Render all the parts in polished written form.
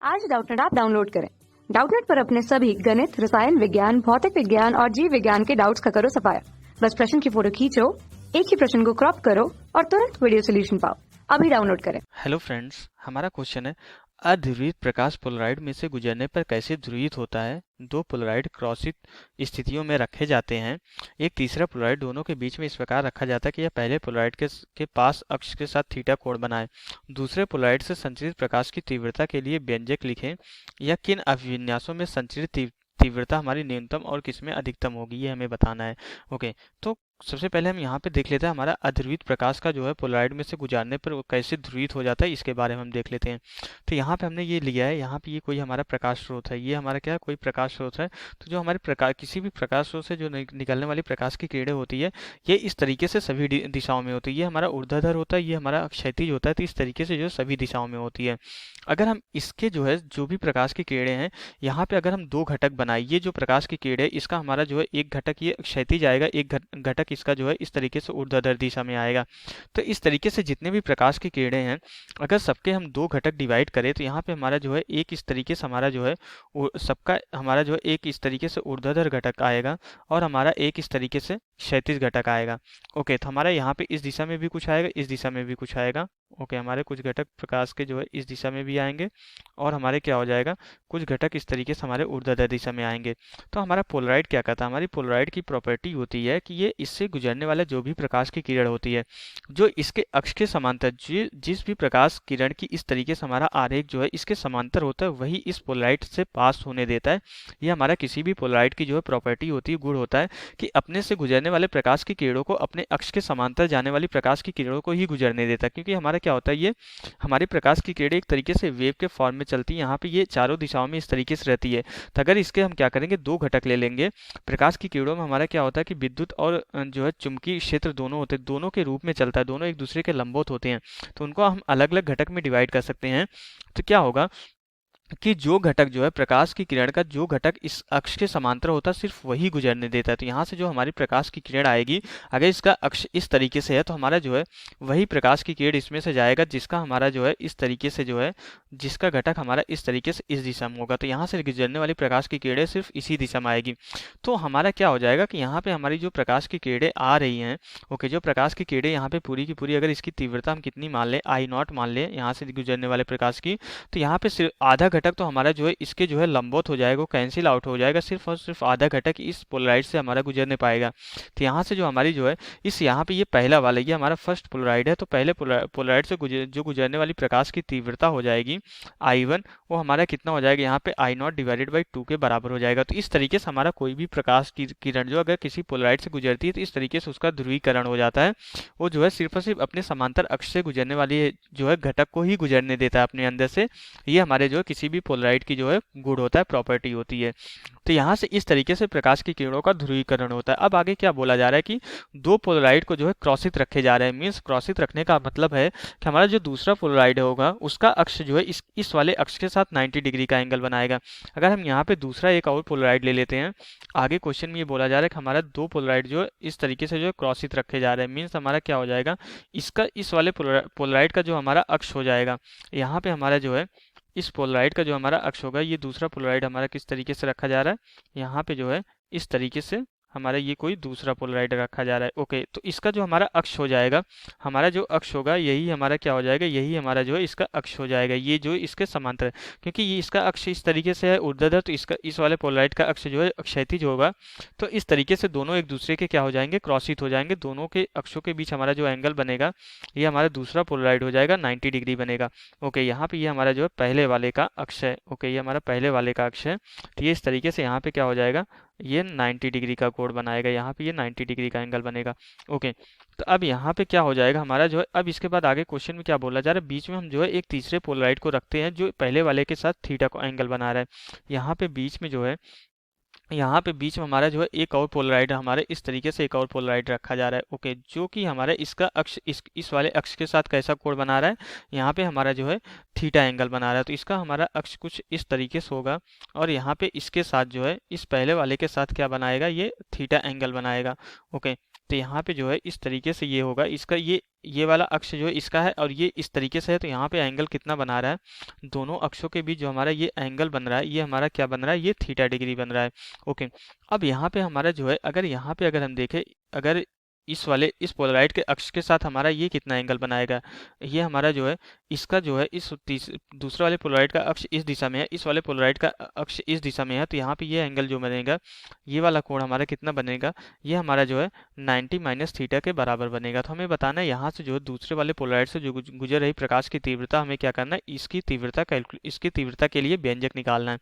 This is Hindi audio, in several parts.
आज डाउटनेट ऐप डाउनलोड करें। डाउटनेट पर अपने सभी गणित, रसायन विज्ञान, भौतिक विज्ञान और जीव विज्ञान के डाउट्स का करो सफाया। बस प्रश्न की फोटो खींचो, एक ही प्रश्न को क्रॉप करो और तुरंत वीडियो सोल्यूशन पाओ। अभी डाउनलोड करें। हेलो फ्रेंड्स, हमारा क्वेश्चन है अध्रुवित प्रकाश पोलराइड में से गुजरने पर कैसे ध्रुवित होता है। दो पोलराइड क्रॉसित स्थितियों में रखे जाते हैं। एक तीसरा पोलराइड दोनों के बीच में इस प्रकार रखा जाता है कि यह पहले पोलराइड के पास अक्ष के साथ थीटा कोण बनाए। दूसरे पोलराइड से संचरित प्रकाश की तीव्रता के लिए व्यंजक लिखें। यह किन अभिविन्यासों में संचरित तीव्रता हमारी न्यूनतम और किसमें अधिकतम होगी, ये हमें बताना है। ओके, तो सबसे पहले हम यहाँ पे देख लेते हैं हमारा अध्रुवित प्रकाश का जो है पोलराइड में से गुजरने पर वो कैसे ध्रुवित हो जाता है, इसके बारे में हम देख लेते हैं। तो यहाँ पे हमने ये लिया है, यहाँ पे ये कोई हमारा प्रकाश स्रोत है, ये हमारा क्या है, कोई प्रकाश स्रोत है। तो जो हमारे प्रकाश किसी भी प्रकाश स्रोत से जो निकलने वाली प्रकाश की किरणें होती है, ये इस तरीके से सभी दिशाओं में होती है। ये हमारा ऊर्ध्वाधर होता है, ये हमारा क्षैतिज होता है। तो इस तरीके से जो सभी दिशाओं में होती है। अगर हम इसके जो है जो भी प्रकाश की किरणें हैं, यहाँ पे अगर हम दो घटक बनाए, ये जो प्रकाश की किरण है इसका हमारा जो है एक घटक ये क्षैतिज आएगा, एक घटक इसका जो है इस तरीके से ऊर्ध्वाधर दिशा में आएगा। तो इस तरीके से जितने भी प्रकाश की किरणें हैं, अगर सबके हम दो घटक डिवाइड करें तो यहाँ पे हमारा जो है एक इस तरीके से हमारा जो है सबका हमारा जो है एक इस तरीके से ऊर्ध्वाधर घटक आएगा और हमारा एक इस तरीके से क्षैतिज घटक आएगा। ओके, तो हमारा यहाँ पे इस दिशा में भी कुछ आएगा, इस दिशा में भी कुछ आएगा। ओके, हमारे कुछ घटक प्रकाश के जो है इस दिशा में भी आएंगे और हमारे क्या हो जाएगा, कुछ घटक इस तरीके से हमारे ऊर्ध्वाधर दिशा में आएंगे। तो हमारा पोलराइड क्या कहता है, हमारी पोलराइड की प्रॉपर्टी होती है कि ये इससे गुजरने वाला जो भी प्रकाश की किरण होती है, जो इसके अक्ष के समांतर जिस भी प्रकाश किरण की इस तरीके से हमारा आरेख जो है इसके समांतर होता है, वही इस पोलराइड से पास होने देता है। ये हमारा किसी भी पोलराइड की जो है प्रॉपर्टी होती है, गुण होता है कि अपने से गुजरने वाले प्रकाश की किरणों को अपने अक्ष के समांतर जाने वाली प्रकाश की किरणों को ही गुजरने देता है। क्योंकि हमारा क्या होता है, ये हमारी प्रकाश की किरणें एक तरीके से वेव के फॉर्म में चलती है। यहाँ पे ये चारों दिशाओं में इस तरीके से रहती है। तो अगर इसके हम क्या करेंगे, दो घटक ले लेंगे। प्रकाश की किरणों में हमारा क्या होता है कि विद्युत और जो है चुंबकीय क्षेत्र दोनों होते हैं, दोनों के रूप में चलता है, दोनों एक दूसरे के लंबवत होते हैं। तो उनको हम अलग अलग घटक में डिवाइड कर सकते हैं। तो क्या होगा कि जो घटक जो है प्रकाश की किरण का जो घटक इस अक्ष के समांतर होता है, सिर्फ वही गुजरने देता है। तो यहाँ से जो हमारी प्रकाश की किरण आएगी, अगर इसका अक्ष इस तरीके से है तो हमारा जो है वही प्रकाश की किरण इसमें से जाएगा जिसका हमारा जो है इस तरीके से जो है जिसका घटक हमारा इस तरीके से इस दिशा में होगा। तो यहाँ से गुजरने वाली प्रकाश की किरणें सिर्फ इसी दिशा में आएगी। तो हमारा क्या हो जाएगा कि यहाँ पे हमारी जो प्रकाश की किरणें आ रही हैं, ओके, जो प्रकाश की किरणें यहाँ पे पूरी की पूरी, अगर इसकी तीव्रता हम कितनी मान लें, I0 मान लें यहाँ से गुजरने वाले प्रकाश की, तो यहाँ पे सिर्फ आधा घटक तो हमारा जो है इसके जो है लंबवत हो जाएगा, कैंसिल आउट हो जाएगा। सिर्फ और सिर्फ आधा घटक इस पोलराइड से हमारा गुजरने पाएगा। तो यहाँ से जो हमारी जो है इस यहाँ पे ये पहला वाला, ये हमारा फर्स्ट पोलराइड है। तो पहले पोलराइड से जो गुजरने वाली प्रकाश की तीव्रता हो जाएगी I1, वो हमारा कितना हो जाएगा, यहाँ पे I0 डिवाइडेड बाई 2 के बराबर हो जाएगा। तो इस तरीके से हमारा कोई भी प्रकाश की किरण जो अगर किसी पोलराइड से गुजरती है तो इस तरीके से उसका ध्रुवीकरण हो जाता है। वो जो है सिर्फ और सिर्फ अपने समांतर अक्ष से गुजरने वाली जो है घटक को ही गुजरने देता है अपने अंदर से। ये हमारे जो है किसी भी पोलराइड की जो है गुण होता है, प्रॉपर्टी होती है। तो यहाँ से इस तरीके से प्रकाश की किरणों का ध्रुवीकरण होता है। अब आगे क्या बोला जा रहा है कि दो पोलराइड को जो है क्रॉसित रखे जा रहे हैं। मीन्स क्रॉसित रखने का मतलब है कि हमारा जो दूसरा पोलराइड होगा उसका अक्ष जो है इस वाले अक्ष के साथ 90 डिग्री का एंगल बनाएगा। अगर हम यहाँ पे दूसरा एक और पोलराइड ले लेते हैं, आगे क्वेश्चन में ये बोला जा रहा है कि हमारा दो पोलराइड जो है इस तरीके से जो है क्रॉसित रखे जा रहे हैं। मीन्स हमारा क्या हो जाएगा, इसका इस वाले पोलराइड का जो हमारा अक्ष हो जाएगा, यहाँ पे हमारा जो है इस पोलराइड का जो हमारा अक्ष होगा, ये दूसरा पोलराइड हमारा किस तरीके से रखा जा रहा है, यहाँ पे जो है इस तरीके से हमारा ये कोई दूसरा पोलराइड रखा जा रहा है। ओके, तो इसका जो हमारा अक्ष हो जाएगा, हमारा जो अक्ष होगा यही हमारा क्या हो जाएगा, यही हमारा जो है इसका अक्ष हो जाएगा, ये जो इसके समांतर है। क्योंकि ये इसका अक्ष इस तरीके से है ऊर्ध्वाधर, तो इसका इस वाले पोलराइड का अक्ष जो है क्षैतिज होगा। तो इस तरीके से दोनों एक दूसरे के क्या हो जाएंगे, क्रॉसित हो जाएंगे। दोनों के अक्षों के बीच हमारा जो एंगल बनेगा, ये हमारा दूसरा पोलराइड हो जाएगा, 90 डिग्री बनेगा। ओके, यहाँ पे ये हमारा जो है पहले वाले का अक्ष है। ओके, ये हमारा पहले वाले का अक्ष है। तो ये इस तरीके से यहाँ पे क्या हो जाएगा, ये 90 डिग्री का कोण बनाएगा, यहाँ पे ये 90 डिग्री का एंगल बनेगा। ओके, तो अब यहाँ पे क्या हो जाएगा हमारा जो है, अब इसके बाद आगे क्वेश्चन में क्या बोला जा रहा है, बीच में हम जो है एक तीसरे पोलराइड को रखते हैं जो पहले वाले के साथ थीटा को एंगल बना रहा है। यहाँ पे बीच में जो है, यहाँ पे बीच में हमारा जो है एक और पोलराइड हमारे इस तरीके से एक और पोलराइड रखा जा रहा है। ओके, जो कि हमारा इसका अक्ष इस वाले अक्ष के साथ कैसा कोण बना रहा है, यहाँ पे हमारा जो है थीटा एंगल बना रहा है। तो इसका हमारा अक्ष कुछ इस तरीके से होगा और यहाँ पे इसके साथ जो है इस पहले वाले के साथ क्या बनाएगा, ये थीटा एंगल बनाएगा। ओके, तो यहाँ पे जो है इस तरीके से ये होगा, इसका ये वाला अक्ष जो है इसका है और ये इस तरीके से है, तो यहाँ पे एंगल कितना बना रहा है, दोनों अक्षों के बीच जो हमारा ये एंगल बन रहा है, ये हमारा क्या बन रहा है, ये थीटा डिग्री बन रहा है। ओके, अब यहाँ पे हमारा जो है, अगर यहाँ पे अगर हम देखें, अगर इस पोलराइड के अक्ष के साथ हमारा ये कितना एंगल बनाएगा, ये हमारा जो है इसका जो है दूसरे वाले पोलराइड का अक्ष इस दिशा में है, इस वाले पोलराइड का अक्ष इस दिशा में है, तो यहाँ पे ये एंगल जो बनेगा, ये वाला कोण हमारा कितना बनेगा, ये हमारा जो है 90 माइनस थीटा के बराबर बनेगा। तो हमें बताना है यहाँ से जो है दूसरे वाले पोलराइड से जो गुजर रही प्रकाश की तीव्रता, हमें क्या करना है, इसकी तीव्रता के लिए व्यंजक निकालना है।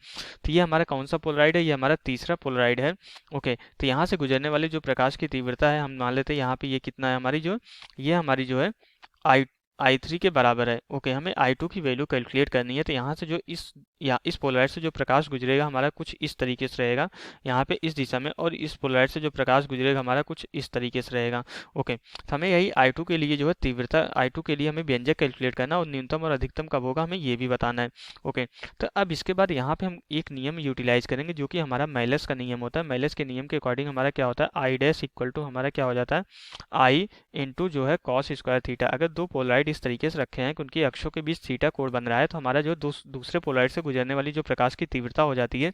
तो ये हमारा कौन सा पोलराइड है, ये हमारा तीसरा पोलराइड है। ओके, तो यहाँ से गुजरने वाली जो प्रकाश की तीव्रता है, हम मान लेते हैं यहाँ पे ये कितना है, हमारी जो है I3 के बराबर है। ओके, हमें I2 की वैल्यू कैलकुलेट करनी है। तो यहाँ से जो इस पोलराइड से जो प्रकाश गुजरेगा हमारा कुछ इस तरीके से रहेगा, यहाँ पे इस दिशा में, और इस पोलराइड से जो प्रकाश गुजरेगा हमारा कुछ इस तरीके से रहेगा। ओके, तो हमें यही I2 के लिए जो है तीव्रता, I2 के लिए हमें व्यंजक कैलकुलेट करना, और न्यूनतम और अधिकतम कब होगा हमें ये भी बताना है। ओके, तो अब इसके बाद यहाँ पे हम एक नियम यूटिलाइज करेंगे जो कि हमारा मेलस का नियम होता है। मेलस के नियम के अकॉर्डिंग हमारा क्या होता है, आई डैश इक्वल टू हमारा क्या हो जाता है, आई इंटू जो है कॉस स्क्वायर थीटा। अगर दो पोलराइड इस तरीके से रखे हैं कि उनकी अक्षों के बीच थीटा कोण बन रहा है, तो हमारा जो दूसरे पोलराइड से गुजरने वाली जो प्रकाश की तीव्रता हो जाती है,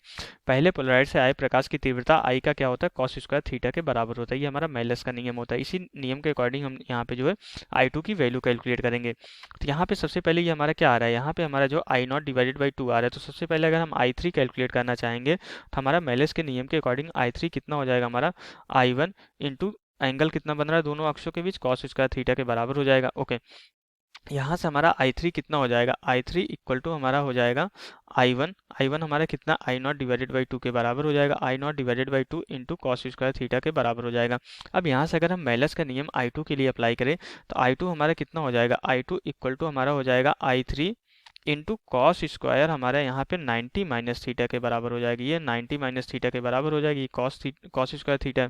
पहले पोलराइड से आए प्रकाश की तीव्रता आई का क्या होता है, कॉस स्क्वायर थीटा के बराबर होता है। ये हमारा मेलस का नियम होता है। इसी नियम के अकॉर्डिंग हम यहाँ पे जो है I2 की वैल्यू कैलकुलेट करेंगे। तो यहाँ पे सबसे पहले ये हमारा क्या आ रहा है, यहाँ पे हमारा जो I0 डिवाइडेड बाई 2 आ रहा है। तो सबसे पहले अगर हम I3 कैलकुलेट करना चाहेंगे, तो हमारा मेलस के नियम के अकॉर्डिंग I3 कितना हो जाएगा, हमारा I1 इंटू एंगल कितना बन रहा है दोनों अक्षों के बीच, कॉस स्क्वायर थीटा के बराबर हो जाएगा। ओके, यहाँ से हमारा I3 कितना हो जाएगा, I3 इक्वल टू हमारा हो जाएगा I1 हमारा कितना, I0 डिवाइडेड बाई 2 के बराबर हो जाएगा, I0 divided by 2 into cos square theta के बराबर हो जाएगा। अब यहाँ से अगर हम मेलस का नियम I2 के लिए अप्लाई करें, तो I2 हमारा कितना हो जाएगा, I2 इक्वल टू हमारा हो जाएगा I3 इंटू कॉस स्क्वायर हमारा यहाँ पे 90 माइनस थीटा के बराबर हो जाएगी। ये 90 माइनस थीटा के बराबर हो जाएगी, कॉस स्क्वायर थीटा।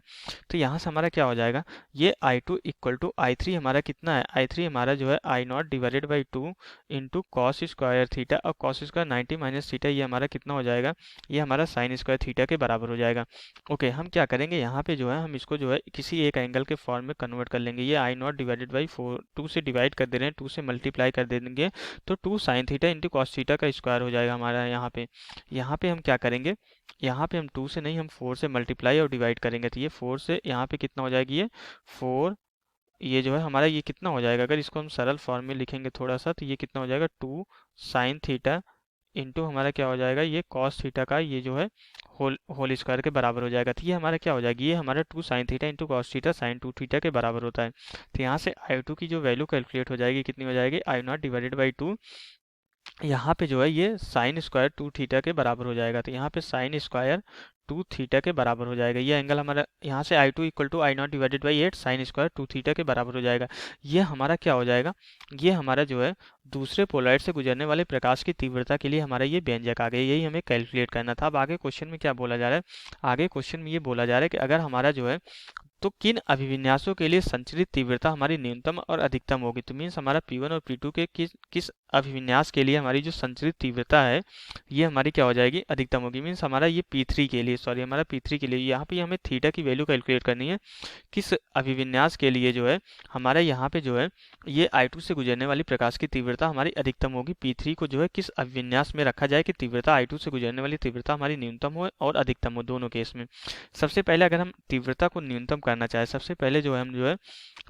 तो यहाँ से हमारा क्या हो जाएगा, ये I2 इक्वल टू I3 हमारा कितना है, I3 हमारा जो है I0 divided by 2 into cos square theta, और कॉस स्क्वायर 90 माइनस थीटा, ये हमारा कितना हो जाएगा, ये हमारा साइन स्क्वायर थीटा के बराबर हो जाएगा। ओके, हम क्या करेंगे, यहाँ पे जो है हम इसको जो है किसी एक एंगल के फॉर्म में कन्वर्ट कर लेंगे। ये I0 डिवाइडेड बाई 2 से डिवाइड कर दे रहे हैं, 2 से मल्टीप्लाई कर देंगे, तो 2 sine theta into cos theta का स्क्वायर हो जाएगा हमारा। यहाँ पे हम क्या करेंगे, यहाँ पे हम 2 से नहीं, हम 4 से मल्टीप्लाई और डिवाइड करेंगे। तो ये 4 से यहाँ पे कितना हो जाएगी, ये 4, ये जो है हमारा ये कितना हो जाएगा, अगर इसको हम सरल फॉर्म में लिखेंगे थोड़ा सा, तो ये कितना हो जाएगा, 2 साइन थीटा इंटू हमारा क्या हो जाएगा, ये कॉस थीटा का ये जो है होल स्क्वायर के बराबर हो जाएगा। तो ये हमारा क्या हो जाएगी, ये हमारा 2 sine theta into cos theta sine 2 theta के बराबर होता है। तो यहाँ से I2 की जो वैल्यू कैलकुलेट हो जाएगी, कितनी हो जाएगी, I0 डिवाइडेड बाई 2, यहाँ पे जो है ये साइन स्क्वायर 2 थीटा के बराबर हो जाएगा। तो यहाँ पे साइन स्क्वायर 2 थीटा के बराबर हो जाएगा। ये एंगल हमारा यहाँ से I2 equal to I0 divided by 8 sine square 2 theta के बराबर हो जाएगा। ये हमारा क्या हो जाएगा, ये हमारा जो है दूसरे पोलराइड से गुजरने वाले प्रकाश की तीव्रता के लिए हमारा ये व्यंजक आ गया। यही हमें कैलकुलेट करना था। अब आगे क्वेश्चन में क्या बोला जा रहा है, आगे क्वेश्चन में ये बोला जा रहा है कि अगर हमारा जो है, तो किन अभिविन्यासों के लिए संचरित तीव्रता हमारी न्यूनतम और अधिकतम होगी। तो मीन्स हमारा P1 और P2 के किस अभिविन्यास के लिए हमारी जो संचरित तीव्रता है, ये हमारी क्या हो जाएगी, अधिकतम होगी। मीन्स हमारा ये P3 के लिए, हमारा P3 के लिए यहाँ पे हमें थीटा की वैल्यू कैलकुलेट करनी है। किस अभिविन्यास के लिए जो है हमारा यहाँ पे जो है ये I2 से गुजरने वाली प्रकाश की तीव्रता हमारी अधिकतम होगी। P3 को जो है किस अभिविन्यास में रखा जाए कि तीव्रता I2 से गुजरने वाली तीव्रता हमारी न्यूनतम हो और अधिकतम हो, दोनों केस में। सबसे पहले अगर हम तीव्रता को न्यूनतम करना चाहे, सबसे पहले जो है हम जो है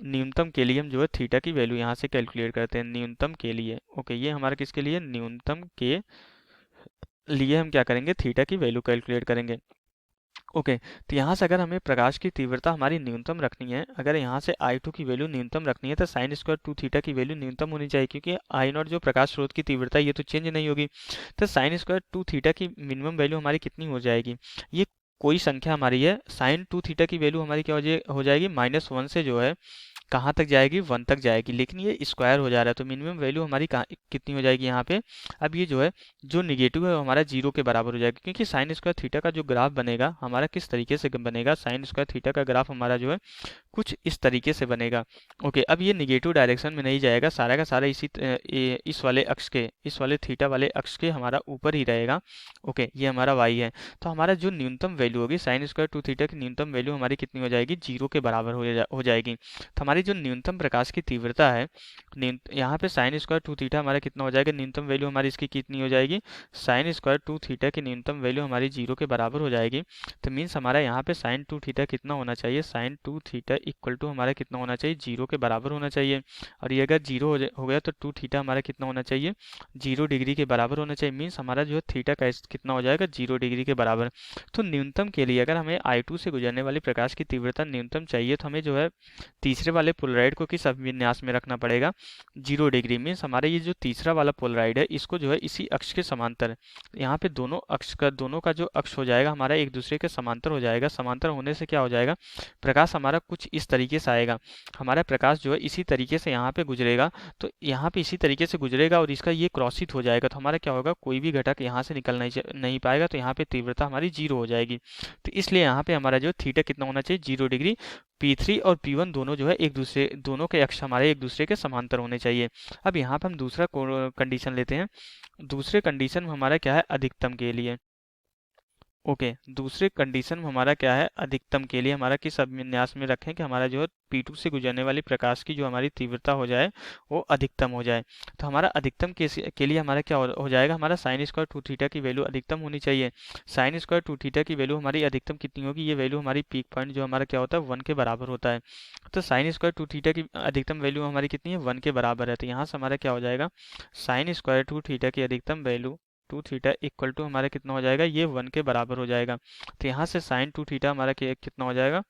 न्यूनतम के लिए हम जो है थीटा की वैल्यू यहाँ से कैलकुलेट करते हैं न्यूनतम के लिए। ओके, ये हमारा किसके लिए, न्यूनतम के लिए हम क्या करेंगे, थीटा की वैल्यू कैलकुलेट करेंगे। ओके, तो यहाँ से अगर हमें प्रकाश की तीव्रता हमारी न्यूनतम रखनी है, अगर यहाँ से I2 की वैल्यू न्यूनतम रखनी है, तो साइन स्क्वायर 2 थीटा की वैल्यू न्यूनतम होनी चाहिए, क्योंकि I0 जो प्रकाश स्रोत की तीव्रता है ये तो चेंज नहीं होगी। तो साइन स्क्वायर 2 थीटा की मिनिमम वैल्यू हमारी कितनी हो जाएगी, ये कोई संख्या हमारी है, साइन 2 थीटा की वैल्यू हमारी क्या हो जाएगी, -1 से जो है कहाँ तक जाएगी, 1 तक जाएगी, लेकिन ये स्क्वायर हो जा रहा है तो मिनिमम वैल्यू हमारी कितनी हो जाएगी यहाँ पे। अब ये जो है जो निगेटिव है वो हमारा 0 के बराबर हो जाएगा, क्योंकि साइन स्क्वायर थीटा का जो ग्राफ बनेगा हमारा किस तरीके से बनेगा, साइन स्क्वायर थीटा का ग्राफ हमारा जो है कुछ इस तरीके से बनेगा। ओके, अब ये निगेटिव डायरेक्शन में नहीं जाएगा, सारा का सारा इस वाले अक्ष के, इस वाले थीटा वाले अक्ष के हमारा ऊपर ही रहेगा। ओके, ये हमारा y है। तो हमारा जो न्यूनतम वैल्यू होगी साइन स्क्वायर टू थीटा की न्यूनतम वैल्यू हमारी कितनी हो जाएगी, 0 के बराबर हो जाएगी। तो हमारी जो न्यूनतम प्रकाश की तीव्रता है, यहाँ पे साइन स्क्वायर टू थीटा हमारा कितना हो जाएगा, न्यूनतम वैल्यू हमारी इसकी कितनी हो जाएगी, साइन स्क्वायर टू थीटा की न्यूनतम वैल्यू हमारी 0 के बराबर हो जाएगी। तो मीन्स हमारा यहाँ पे साइन टू थीटा कितना होना चाहिए, sine two theta equal to हमारा कितना होना चाहिए, 0 के बराबर होना चाहिए। और ये अगर 0 हो गया तो टू थीटा हमारा कितना होना चाहिए, 0 डिग्री के बराबर होना चाहिए। मीन्स हमारा जो है थीटा का कितना हो जाएगा, 0 डिग्री के बराबर। तो न्यूनतम के लिए अगर हमें I2 से गुजरने वाली प्रकाश की तीव्रता न्यूनतम चाहिए तो हमें जो है तीसरे वाले पोलराइड को किस अभिविन्यास में रखना पड़ेगा, 0 डिग्री। मीन्स हमारा ये जो तीसरा वाला पोलराइड है इसको जो है इसी अक्ष के समांतर, यहाँ पे दोनों का जो अक्ष हो जाएगा हमारा एक दूसरे के समांतर हो जाएगा। समांतर होने से क्या हो जाएगा, प्रकाश हमारा कुछ इस तरीके से आएगा, हमारा प्रकाश जो है इसी तरीके से यहाँ पे गुजरेगा, तो यहाँ पे इसी तरीके से गुजरेगा और इसका ये क्रॉसित हो जाएगा। तो हमारा क्या होगा, कोई भी घटक यहाँ से निकल नहीं पाएगा, तो यहाँ पे तीव्रता हमारी 0 हो जाएगी। तो इसलिए यहाँ पे हमारा जो थीटा कितना होना चाहिए, 0 डिग्री। P3 और P1 दोनों जो है दोनों के अक्ष हमारे एक दूसरे के समांतर होने चाहिए। अब यहाँ पे हम दूसरा कंडीशन लेते हैं। दूसरे कंडीशन में हमारा क्या है, अधिकतम के लिए। ओके, दूसरे कंडीशन में हमारा क्या है, अधिकतम के लिए हमारा किस अभिविन्यास में रखें कि हमारा जो है P2 से गुजरने वाली प्रकाश की जो हमारी तीव्रता हो जाए वो अधिकतम हो जाए। तो हमारा अधिकतम के लिए हमारा क्या हो जाएगा, हमारा साइन स्क्वायर टू थीटा की वैल्यू अधिकतम होनी चाहिए। साइन स्क्वायर टू थीटा की वैल्यू हमारी अधिकतम कितनी होगी, ये वैल्यू हमारी पीक पॉइंट जो हमारा क्या होता है 1 के बराबर होता है। तो साइन स्क्वायर टू थीटा की अधिकतम वैल्यू हमारी कितनी है, 1 के बराबर है। तो यहाँ से हमारा क्या हो जाएगा, साइन स्क्वायर टू थीटा की अधिकतम value two theta equal to हमारा कितना हो जाएगा, ये 1 के बराबर हो जाएगा। तो यहाँ से साइन टू थीटा हमारा कितना हो जाएगा,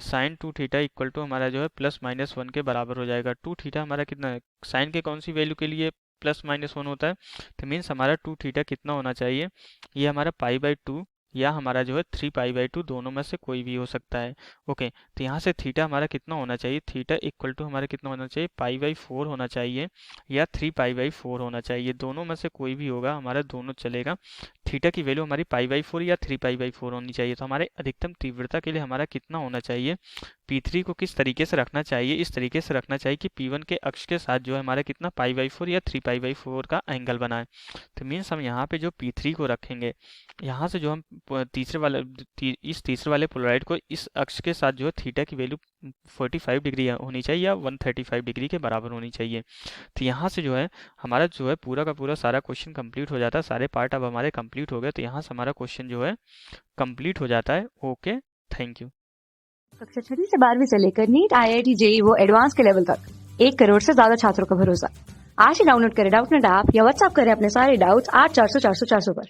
sine two theta equal to हमारा जो है +-1 के बराबर हो जाएगा। टू थीटा हमारा कितना है, साइन के कौन सी वैल्यू के लिए +-1 होता है, तो मीन्स हमारा टू थीटा कितना होना चाहिए, ये हमारा π/2 या हमारा जो है 3π/2 दोनों में से कोई भी हो सकता है। ओके, तो यहाँ से थीटा हमारा कितना होना चाहिए, थीटा इक्वल टू हमारा कितना होना चाहिए, π/4 होना चाहिए या 3π/4 होना चाहिए, दोनों में से कोई भी होगा, हमारा दोनों चलेगा। थीटा की वैल्यू हमारी π/4 या 3π/4 होनी चाहिए। तो हमारे अधिकतम तीव्रता के लिए हमारा कितना होना चाहिए, P3 को किस तरीके से रखना चाहिए, इस तरीके से रखना चाहिए कि P1 के अक्ष के साथ जो है हमारा कितना π/4 या 3π/4 का एंगल बना है। तो मीन्स हम यहाँ पे जो P3 को रखेंगे, यहाँ से जो हम इस तीसरे वाले पोलराइड को इस अक्ष के साथ जो है थीटा की वैल्यू 45 डिग्री होनी चाहिए या 135 डिग्री के बराबर होनी चाहिए। तो यहाँ से जो है हमारा जो है पूरा का पूरा सारा क्वेश्चन कंप्लीट हो जाता है, सारे पार्ट अब हमारे कंप्लीट हो गए। तो यहाँ से हमारा क्वेश्चन जो है कंप्लीट हो जाता है। Okay, thank you. कक्षा 6वीं से 12वीं से लेकर नीट, IIT, JEE वो एडवांस के लेवल तक 1 करोड़ से ज्यादा छात्रों का भरोसा। आज ही डाउनलोड करें डाउटनेट ऐप या व्हाट्सएप करें अपने सारे डाउट्स 8400 400 400 पर।